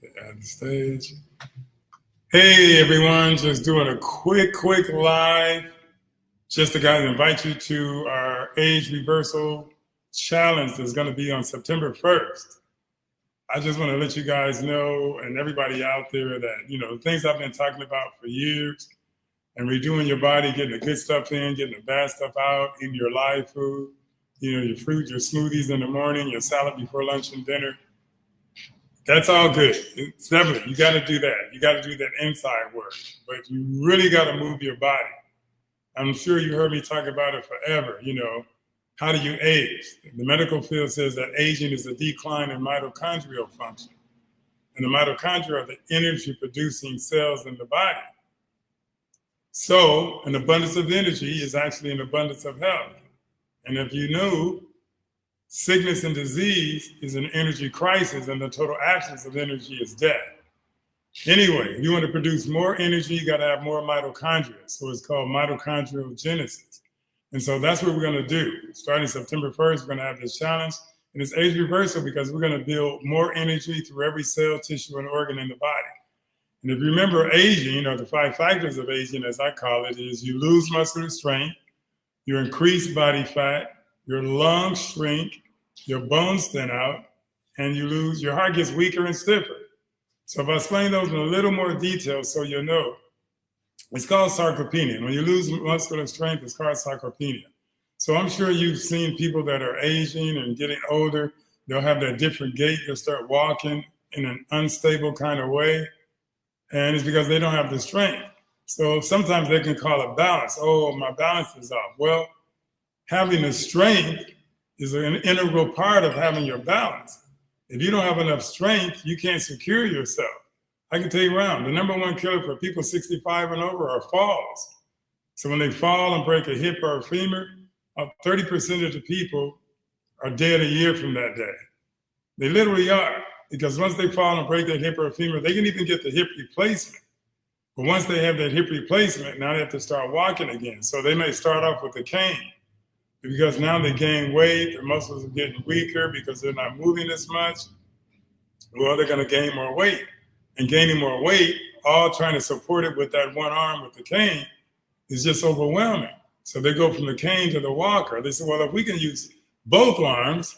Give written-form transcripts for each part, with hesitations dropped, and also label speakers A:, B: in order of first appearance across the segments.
A: Add the stage. Hey everyone, just doing a quick live. Just to guys invite you to our age reversal challenge that's going to be on September 1st. I just want to let you guys know and everybody out there that, the things I've been talking about for years and redoing your body, getting the good stuff in, getting the bad stuff out, eating your live food, your fruit, your smoothies in the morning, your salad before lunch and dinner. That's all good. It's definitely, you got to do that. You got to do that inside work, but you really got to move your body. I'm sure you heard me talk about it forever. How do you age? The medical field says that aging is a decline in mitochondrial function. And the mitochondria are the energy producing cells in the body. So an abundance of energy is actually an abundance of health. And if you knew, sickness and disease is an energy crisis, and the total absence of energy is death. Anyway, if you want to produce more energy, you got to have more mitochondria. So it's called mitochondrial genesis. And so that's what we're going to do. Starting September 1st, we're going to have this challenge. And it's age reversal because we're going to build more energy through every cell, tissue, and organ in the body. And if you remember aging, the 5 factors of aging, as I call it, is you lose muscular strength, you increase body fat, your lungs shrink, your bones thin out, and your heart gets weaker and stiffer. So if I explain those in a little more detail so you'll know, it's called sarcopenia. When you lose muscular strength, it's called sarcopenia. So I'm sure you've seen people that are aging and getting older. They'll have that different gait. They'll start walking in an unstable kind of way. And it's because they don't have the strength. So sometimes they can call it balance. Oh, my balance is off. Well, having the strength is an integral part of having your balance. If you don't have enough strength, you can't secure yourself. I can tell you around, the number one killer for people 65 and over are falls. So when they fall and break a hip or a femur, 30% of the people are dead a year from that day. They literally are, because once they fall and break that hip or a femur, they can even get the hip replacement. But once they have that hip replacement, now they have to start walking again. So they may start off with a cane, because now they gain weight, their muscles are getting weaker because they're not moving as much. Well, they're going to gain more weight. And gaining more weight, all trying to support it with that one arm with the cane, is just overwhelming. So they go from the cane to the walker. They say, well, if we can use both arms,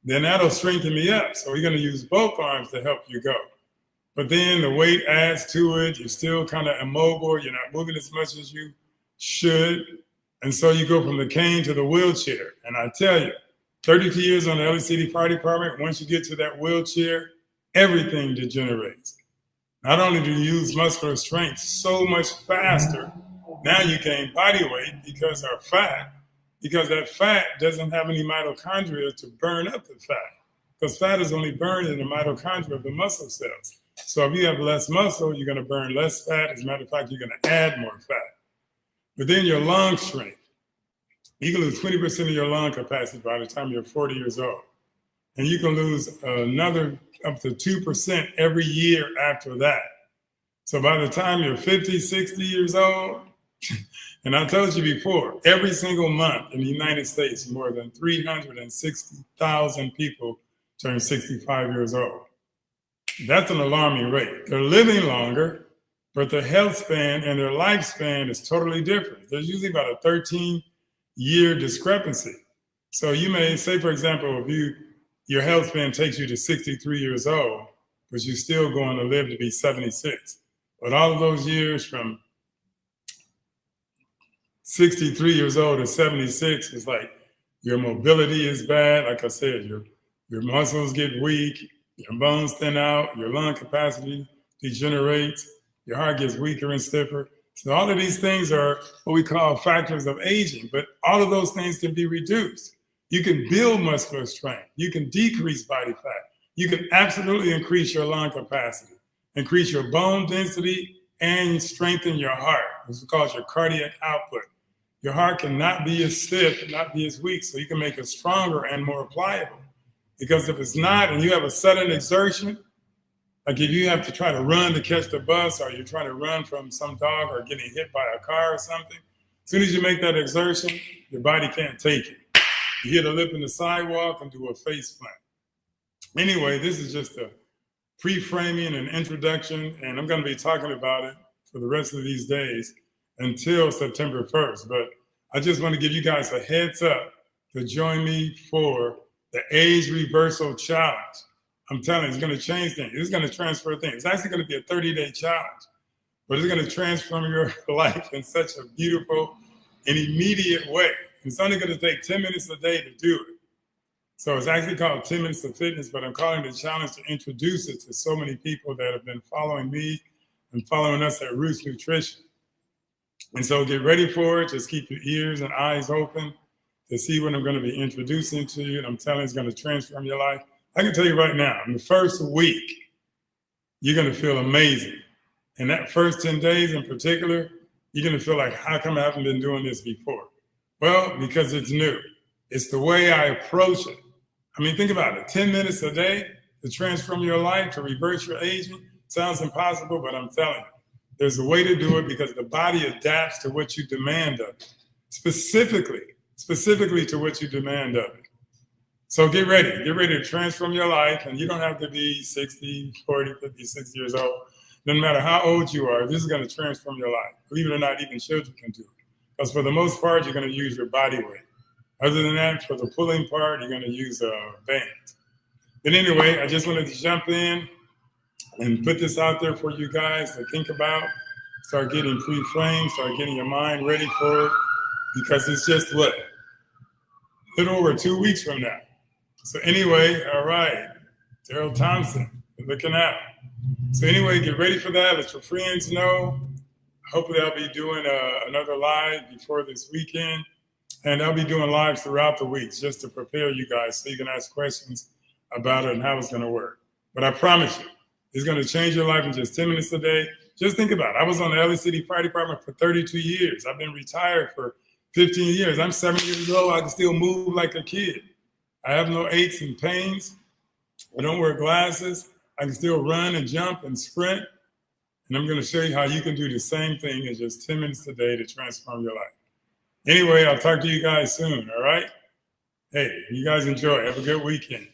A: then that'll strengthen me up. So we're going to use both arms to help you go. But then the weight adds to it. You're still kind of immobile. You're not moving as much as you should. And so you go from the cane to the wheelchair. And I tell you, 32 years on the LACD Fire Department, once you get to that wheelchair, everything degenerates. Not only do you lose muscular strength so much faster, now you gain body weight because that fat doesn't have any mitochondria to burn up the fat. Because fat is only burned in the mitochondria of the muscle cells. So if you have less muscle, you're going to burn less fat. As a matter of fact, you're going to add more fat. But then your lungs shrink. You can lose 20% of your lung capacity by the time you're 40 years old. And you can lose another up to 2% every year after that. So by the time you're 50, 60 years old, and I told you before, every single month in the United States, more than 360,000 people turn 65 years old. That's an alarming rate. They're living longer, but their health span and their lifespan is totally different. There's usually about a 13-year discrepancy. So you may say, for example, if your health span takes you to 63 years old, but you're still going to live to be 76. But all of those years from 63 years old to 76 is like your mobility is bad. Like I said, your muscles get weak, your bones thin out, your lung capacity degenerates, your heart gets weaker and stiffer. So all of these things are what we call factors of aging, but all of those things can be reduced. You can build muscular strength. You can decrease body fat. You can absolutely increase your lung capacity, increase your bone density, and strengthen your heart. This is called your cardiac output. Your heart cannot be as stiff and not be as weak, so you can make it stronger and more pliable. Because if it's not, and you have a sudden exertion, like if you have to try to run to catch the bus, or you're trying to run from some dog or getting hit by a car or something, as soon as you make that exertion, your body can't take it. You hit a lip in the sidewalk and do a face plant. Anyway, this is just a pre-framing and introduction, and I'm going to be talking about it for the rest of these days until September 1st. But I just want to give you guys a heads up to join me for the Age Reversal Challenge. I'm telling you, it's going to change things. It's going to transfer things. It's actually going to be a 30-day challenge, but it's going to transform your life in such a beautiful and immediate way. It's only going to take 10 minutes a day to do it. So it's actually called 10 Minutes of Fitness, but I'm calling it a challenge to introduce it to so many people that have been following me and following us at Roots Nutrition. And so get ready for it. Just keep your ears and eyes open to see what I'm going to be introducing to you. And I'm telling you, it's going to transform your life. I can tell you right now, in the first week, you're going to feel amazing. In that first 10 days in particular, you're going to feel like, how come I haven't been doing this before? Well, because it's new. It's the way I approach it. I mean, think about it. 10 minutes a day to transform your life, to reverse your aging. Sounds impossible, but I'm telling you, there's a way to do it because the body adapts to what you demand of it, specifically to what you demand of it. So get ready to transform your life. And you don't have to be 60, 40, 50, 60 years old. No matter how old you are, this is going to transform your life. Believe it or not, even children can do it. Because for the most part, you're going to use your body weight. Other than that, for the pulling part, you're going to use bands. But anyway, I just wanted to jump in and put this out there for you guys to think about. Start getting pre-framed, start getting your mind ready for it. Because it's just what? A little over 2 weeks from now. So anyway, all right, Daryl Thompson, looking out. So anyway, get ready for that. Let your friends know. Hopefully I'll be doing another live before this weekend. And I'll be doing lives throughout the weeks just to prepare you guys so you can ask questions about it and how it's going to work. But I promise you, it's going to change your life in just 10 minutes a day. Just think about it. I was on the LA City Fire Department for 32 years. I've been retired for 15 years. I'm 70 years old. I can still move like a kid. I have no aches and pains. I don't wear glasses. I can still run and jump and sprint. And I'm going to show you how you can do the same thing in just 10 minutes a day to transform your life. Anyway, I'll talk to you guys soon, all right? Hey, you guys enjoy. Have a good weekend.